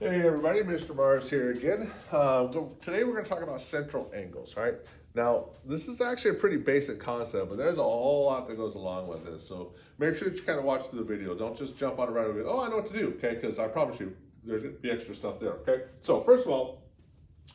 Hey everybody, Mr. Mars here again. Today we're going to talk about central angles, right? Now, this is actually a pretty basic concept, but there's a whole lot that goes along with this. So make sure that you kind of watch the video. Don't just jump on it right away. Oh, I know what to do, okay? Because I promise you, there's going to be extra stuff there, okay? So first of all,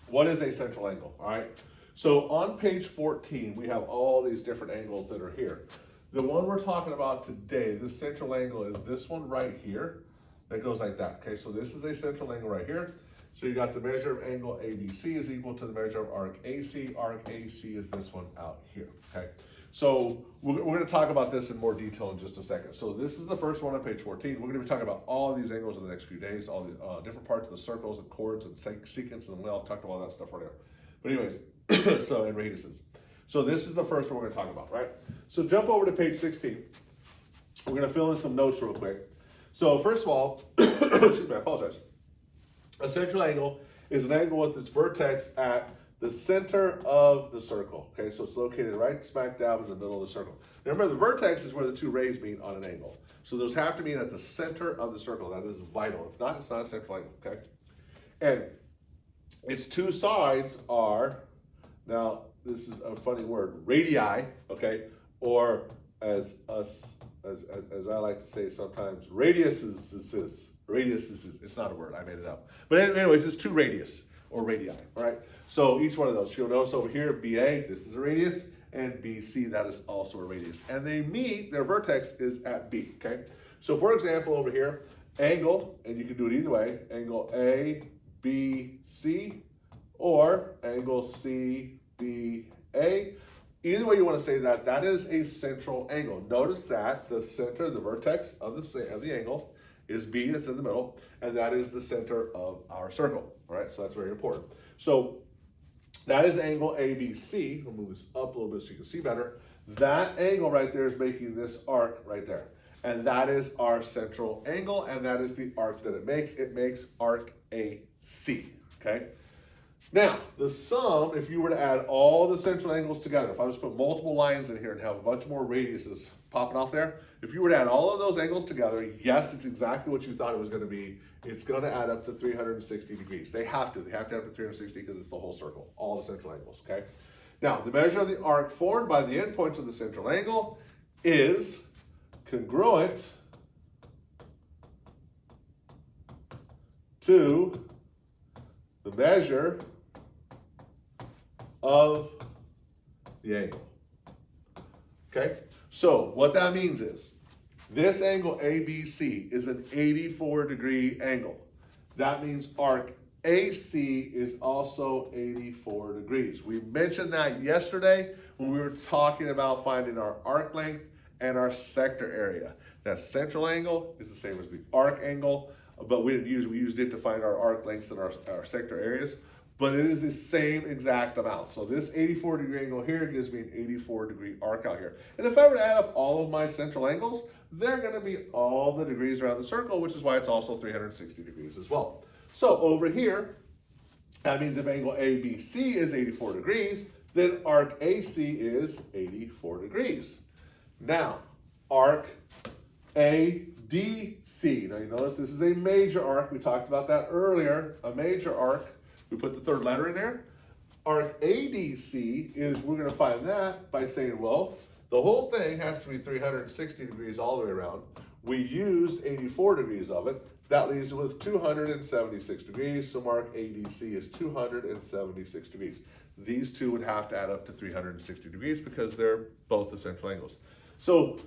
what is a central angle, all right? So on page 14, we have all these different angles that are here. The one we're talking about today, this central angle is this one right here. That goes like that, okay? So this is a central angle right here. So you got the measure of angle ABC is equal to the measure of arc AC. Arc AC is this one out here, okay? So we're gonna talk about this in more detail in just a second. So this is the first one on page 14. We're gonna be talking about all of these angles in the next few days, all these different parts of the circles and chords and sequence, and we'll talk about all that stuff right there. But anyways, so and radiuses. So this is the first one we're gonna talk about, right? So jump over to page 16. We're gonna fill in some notes real quick. So first of all, excuse me, I apologize. A central angle is an angle with its vertex at the center of the circle. Okay, so it's located right smack dab in the middle of the circle. Now remember, the vertex is where the two rays meet on an angle. So those have to meet at the center of the circle. That is vital. If not, it's not a central angle. Okay, and its two sides are, now this is a funny word, radii. Okay, or as I like to say sometimes, radiuses. It's not a word, I made it up. But anyways, it's two radius or radii, all right? So each one of those, you'll notice over here, BA, this is a radius, and BC, that is also a radius. And they meet, their vertex is at B, okay? So for example, over here, angle, and you can do it either way, angle ABC or angle CBA. Either way you want to say that, that is a central angle. Notice that the center, the vertex of the angle is B, that's in the middle, and that is the center of our circle, all right? So that's very important. So that is angle ABC. We'll move this up a little bit so you can see better. That angle right there is making this arc right there. And that is our central angle, and that is the arc that it makes. It makes arc AC, okay? Now, the sum, if you were to add all the central angles together, if I was to put multiple lines in here and have a bunch more radiuses popping off there, if you were to add all of those angles together, yes, it's exactly what you thought it was going to be. It's going to add up to 360 degrees. They have to add up to 360 because it's the whole circle, all the central angles, okay? Now, the measure of the arc formed by the endpoints of the central angle is congruent to the measure of the angle. Okay, so what that means is this angle ABC is an 84-degree angle. That means arc AC is also 84 degrees. We mentioned that yesterday when we were talking about finding our arc length and our sector area. That central angle is the same as the arc angle, but we used it to find our arc lengths and our sector areas. But it is the same exact amount. So this 84-degree angle here gives me an 84-degree arc out here. And if I were to add up all of my central angles, they're going to be all the degrees around the circle, which is why it's also 360 degrees as well. So over here, that means if angle ABC is 84 degrees, then arc AC is 84 degrees. Now, arc ADC. Now you notice this is a major arc. We talked about that earlier, a major arc. We put the third letter in there. Arc ADC is, we're going to find that by saying, well, the whole thing has to be 360 degrees all the way around. We used 84 degrees of it. That leaves us with 276 degrees. So arc ADC is 276 degrees. These two would have to add up to 360 degrees because they're both the central angles. So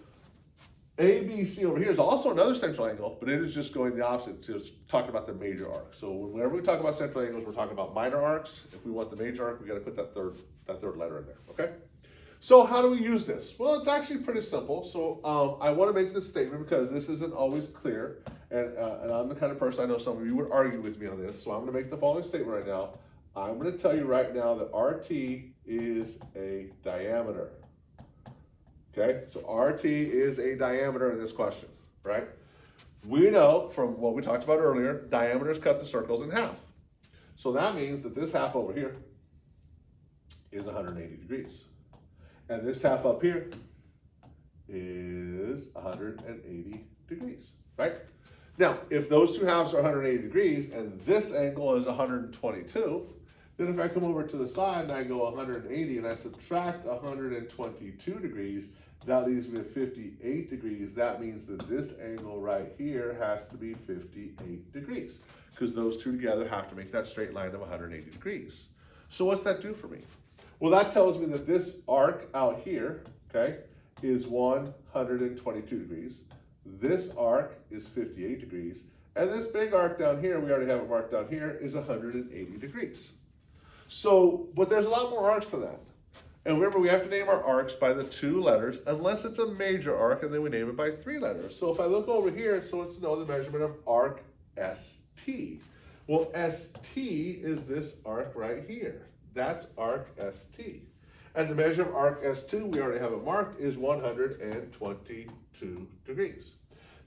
ABC over here is also another central angle, but it is just going the opposite, to talking about the major arc. So whenever we talk about central angles, we're talking about minor arcs. If we want the major arc, we got to put that third letter in there, okay? So how do we use this? Well, it's actually pretty simple. So I want to make this statement because this isn't always clear, and I'm the kind of person, I know some of you would argue with me on this, so I'm going to make the following statement right now. I'm going to tell you right now that RT is a diameter. Okay, so RT is a diameter in this question, right? We know from what we talked about earlier, diameters cut the circles in half. So that means that this half over here is 180 degrees. And this half up here is 180 degrees, right? Now, if those two halves are 180 degrees and this angle is 122, then if I come over to the side and I go 180 and I subtract 122 degrees, that leaves me at 58 degrees. That means that this angle right here has to be 58 degrees because those two together have to make that straight line of 180 degrees. So what's that do for me? Well, that tells me that this arc out here, okay, is 122 degrees. This arc is 58 degrees. And this big arc down here, we already have it marked down here, is 180 degrees. So, but there's a lot more arcs than that. And remember, we have to name our arcs by the 2 letters, unless it's a major arc, and then we name it by 3 letters. So if I look over here, so it's to know the measurement of arc ST. Well, ST is this arc right here. That's arc ST. And the measure of arc S2, we already have it marked, is 122 degrees.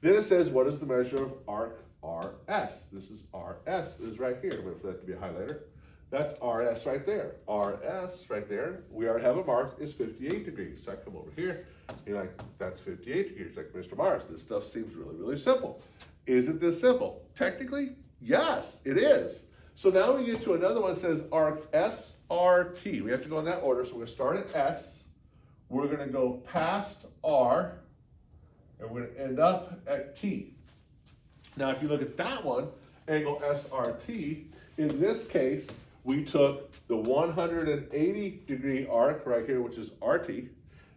Then it says, what is the measure of arc RS? This is RS, is right here. Wait for that to be a highlighter. That's RS right there. RS right there, we already have it marked, is 58 degrees. So I come over here, you're like, that's 58 degrees. Like, Mr. Mars, this stuff seems really, really simple. Is it this simple? Technically, yes, it is. So now we get to another one that says arc SRT. We have to go in that order. So we're going to start at S. We're going to go past R. And we're going to end up at T. Now, if you look at that one, angle SRT, in this case, we took the 180 degree arc right here, which is RT.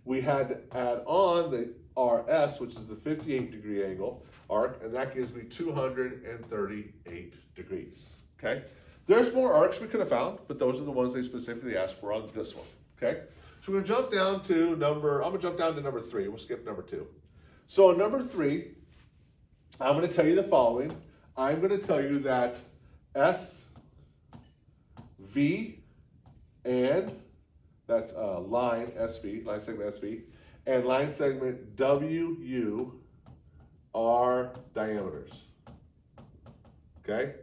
We had to add on the RS, which is the 58 degree angle arc, and that gives me 238 degrees. Okay, there's more arcs we could have found, but those are the ones they specifically asked for on this one. Okay, so we're gonna jump down to number 3. We'll skip number 2. So on number 3, I'm gonna tell you the following. I'm gonna tell you that SV, and that's line SV, line segment SV, and line segment WU are diameters. Okay?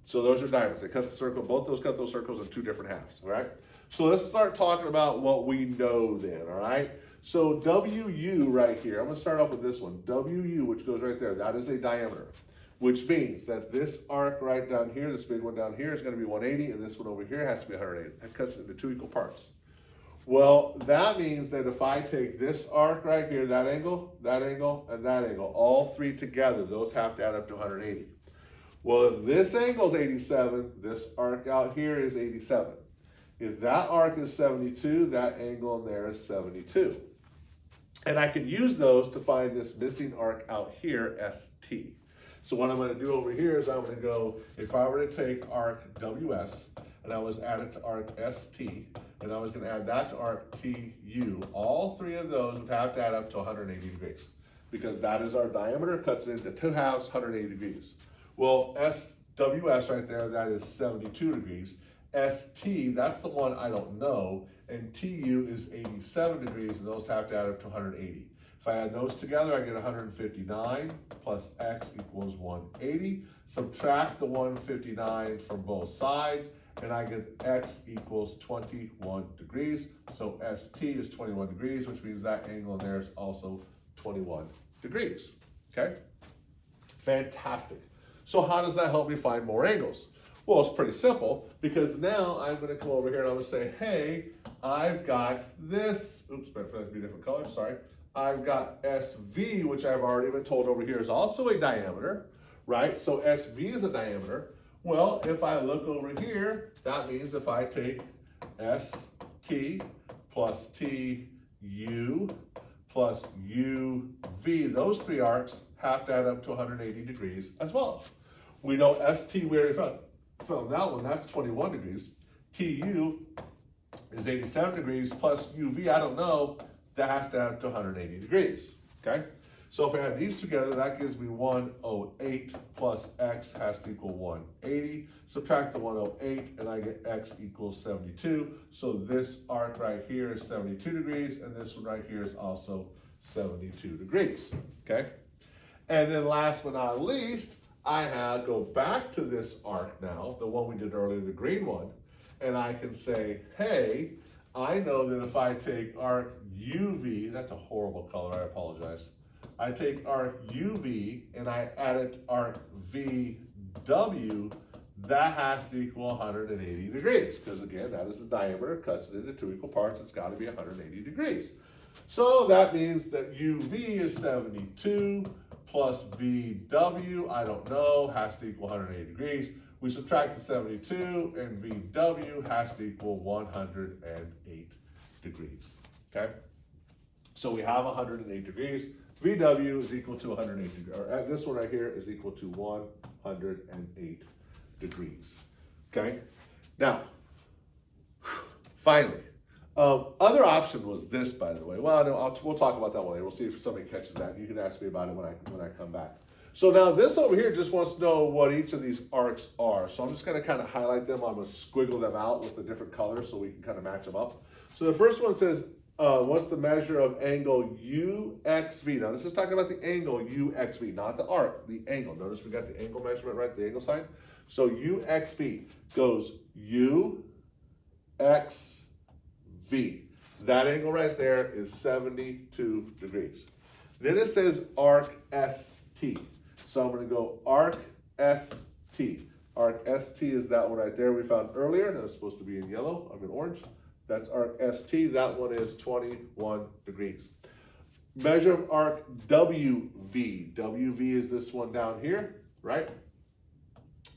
So those are diamonds. They cut the circle, both those cut those circles in 2 different halves, all right? So let's start talking about what we know then, all right? So WU right here, I'm gonna start off with this one. WU, which goes right there, that is a diameter, which means that this arc right down here, this big one down here is gonna be 180, and this one over here has to be 180. That cuts it into 2 equal parts. Well, that means that if I take this arc right here, that angle, and that angle, all 3 together, those have to add up to 180. Well, if this angle is 87, this arc out here is 87. If that arc is 72, that angle in there is 72. And I can use those to find this missing arc out here, ST. So what I'm going to do over here is I'm going to go, if I were to take arc WS, and I was add it to arc ST, and I was going to add that to arc TU, all 3 of those would have to add up to 180 degrees. Because that is our diameter, cuts it into 2 halves, 180 degrees. Well, SWS right there, that is 72 degrees. ST, that's the one I don't know, and TU is 87 degrees, and those have to add up to 180. If I add those together, I get 159 plus X equals 180. Subtract the 159 from both sides, and I get X equals 21 degrees. So ST is 21 degrees, which means that angle in there is also 21 degrees, okay? Fantastic. So how does that help me find more angles? Well, it's pretty simple, because now I'm going to come over here and I'm going to say, hey, I've got this, oops, better for that to be a different color, sorry. I've got SV, which I've already been told over here is also a diameter, right? So SV is a diameter. Well, if I look over here, that means if I take ST plus TU plus UV, those 3 arcs have to add up to 180 degrees as well. We know ST, we already found that one, that's 21 degrees. TU is 87 degrees plus UV, I don't know, that has to add up to 180 degrees, okay? So if I add these together, that gives me 108 plus X has to equal 180. Subtract the 108 and I get X equals 72. So this arc right here is 72 degrees and this one right here is also 72 degrees, okay? And then last but not least, I go back to this arc now, the one we did earlier, the green one, and I can say, hey, I know that if I take arc UV, that's a horrible color, I apologize. I take arc UV and I add it to arc VW, that has to equal 180 degrees. Because again, that is the diameter, cuts it into 2 equal parts, it's got to be 180 degrees. So that means that UV is 72 plus VW, I don't know, has to equal 180 degrees. We subtract the 72 and VW has to equal 108 degrees, okay? So we have 108 degrees. VW is equal to 108 degrees, or this one right here is equal to 108 degrees, okay? Now, finally, other option was this, by the way. Well, no, we'll talk about that one later. We'll see if somebody catches that. You can ask me about it when I come back. So now this over here just wants to know what each of these arcs are. So I'm just going to kind of highlight them. I'm going to squiggle them out with the different colors so we can kind of match them up. So the first one says, what's the measure of angle UXV? Now this is talking about the angle UXV, not the arc, the angle. Notice we got the angle measurement, right? The angle sign. So UXV goes UXV. That angle right there is 72 degrees. Then it says arc ST. So I'm going to go arc ST. Arc ST is that one right there we found earlier. That was supposed to be in yellow. I'm in orange. That's arc ST. That one is 21 degrees. Measure of arc WV. WV is this one down here, right?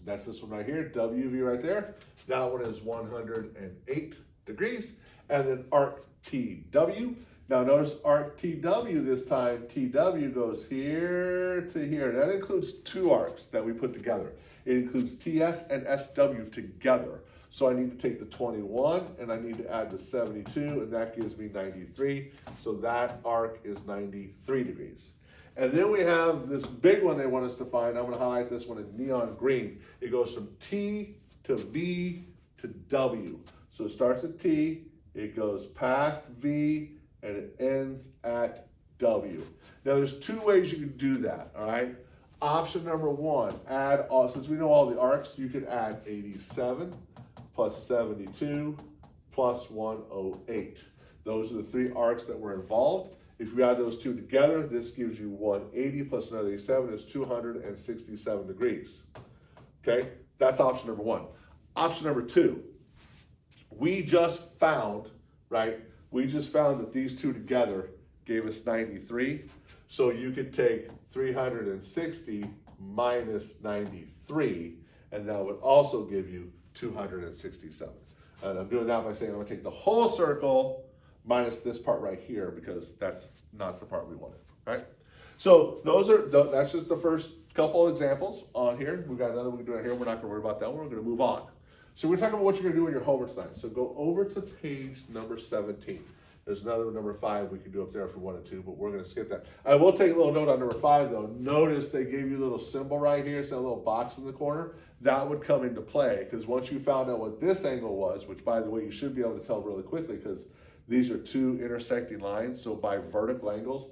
That's this one right here. WV right there. That one is 108 degrees. And then arc TW. Now notice arc TW this time, TW goes here to here. That includes 2 arcs that we put together. It includes TS and SW together. So I need to take the 21 and I need to add the 72 and that gives me 93. So that arc is 93 degrees. And then we have this big one they want us to find. I'm gonna highlight this one in neon green. It goes from T to V to W. So it starts at T, it goes past V, and it ends at W. Now there's 2 ways you can do that, all right? Option number 1, add all, since we know all the arcs, you can add 87 plus 72 plus 108. Those are the 3 arcs that were involved. If you add those 2 together, this gives you 180 plus another 87 is 267 degrees. Okay, that's option number 1. Option number 2, we just found, right? We just found that these 2 together gave us 93. So you could take 360 minus 93, and that would also give you 267. And I'm doing that by saying I'm gonna take the whole circle minus this part right here because that's not the part we wanted, right? So that's just the first couple examples on here. We've got another one we can do here. We're not gonna worry about that one. We're gonna move on. So we're talking about what you're gonna do in your homework tonight. So go over to page number 17. There's another number 5 we can do up there if we wanted to, but we're gonna skip that. I will take a little note on number 5 though. Notice they gave you a little symbol right here, it's that little box in the corner. That would come into play because once you found out what this angle was, which by the way, you should be able to tell really quickly because these are 2 intersecting lines. So by vertical angles,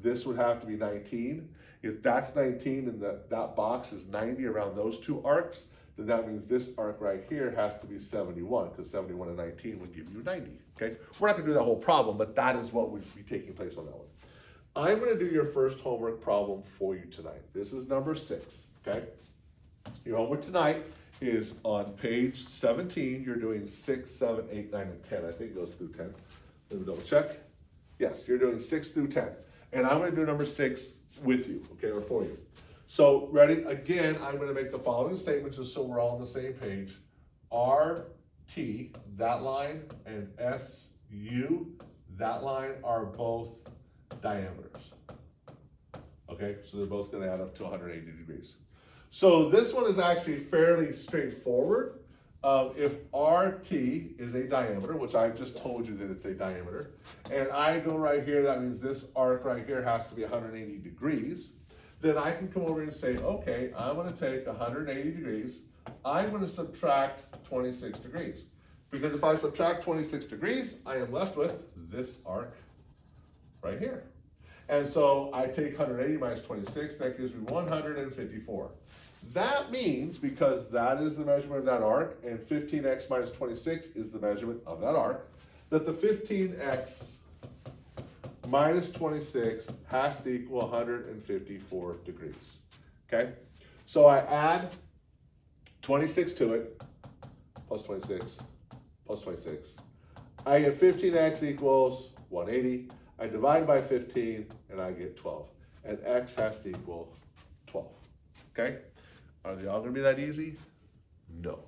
this would have to be 19. If that's 19 and that box is 90 around those 2 arcs, then that means this arc right here has to be 71 because 71 and 19 would give you 90, okay? We're not gonna do that whole problem, but that is what would be taking place on that one. I'm gonna do your first homework problem for you tonight. This is number 6, okay? Your homework tonight is on page 17. You're doing 6, 7, 8, 9, and 10. I think it goes through 10. Let me double check. Yes, you're doing 6 through 10. And I'm gonna do number 6 with you, okay, or for you. So ready? Again, I'm gonna make the following statement just so we're all on the same page. RT, that line, and SU, that line are both diameters. Okay, so they're both gonna add up to 180 degrees. So this one is actually fairly straightforward. If RT is a diameter, which I've just told you that it's a diameter, and I go right here, that means this arc right here has to be 180 degrees, then I can come over and say, okay, I'm gonna take 180 degrees, I'm gonna subtract 26 degrees. Because if I subtract 26 degrees, I am left with this arc right here. And so I take 180 minus 26, that gives me 154. That means, because that is the measurement of that arc, and 15x minus 26 is the measurement of that arc, that the 15x minus 26 has to equal 154 degrees. Okay? So I add 26 to it, plus 26, plus 26. I get 15x equals 180. I divide by 15 and I get 12. And x has to equal 12. Okay? Are they all going to be that easy? No.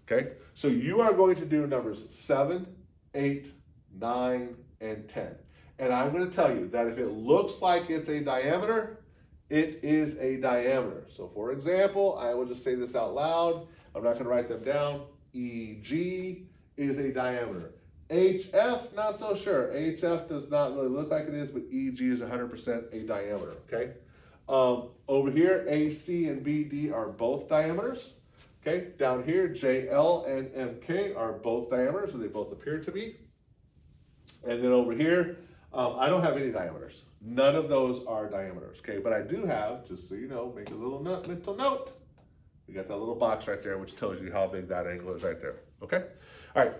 Okay? So you are going to do numbers 7, 8, 9, and 10. And I'm going to tell you that if it looks like it's a diameter, it is a diameter. So for example, I will just say this out loud. I'm not going to write them down. EG is a diameter. HF, not so sure. HF does not really look like it is, but EG is 100% a diameter, okay? Over here, AC and BD are both diameters, okay? Down here, JL and MK are both diameters, or they both appear to be. And then over here, I don't have any diameters. None of those are diameters, okay? But I do have, just so you know, make a little mental note. We got that little box right there, which tells you how big that angle is right there, okay? All right,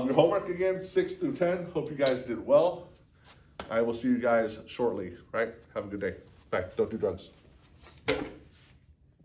your homework again, 6 through 10. Hope you guys did well. I will see you guys shortly, right? Have a good day. Bye, don't do drugs.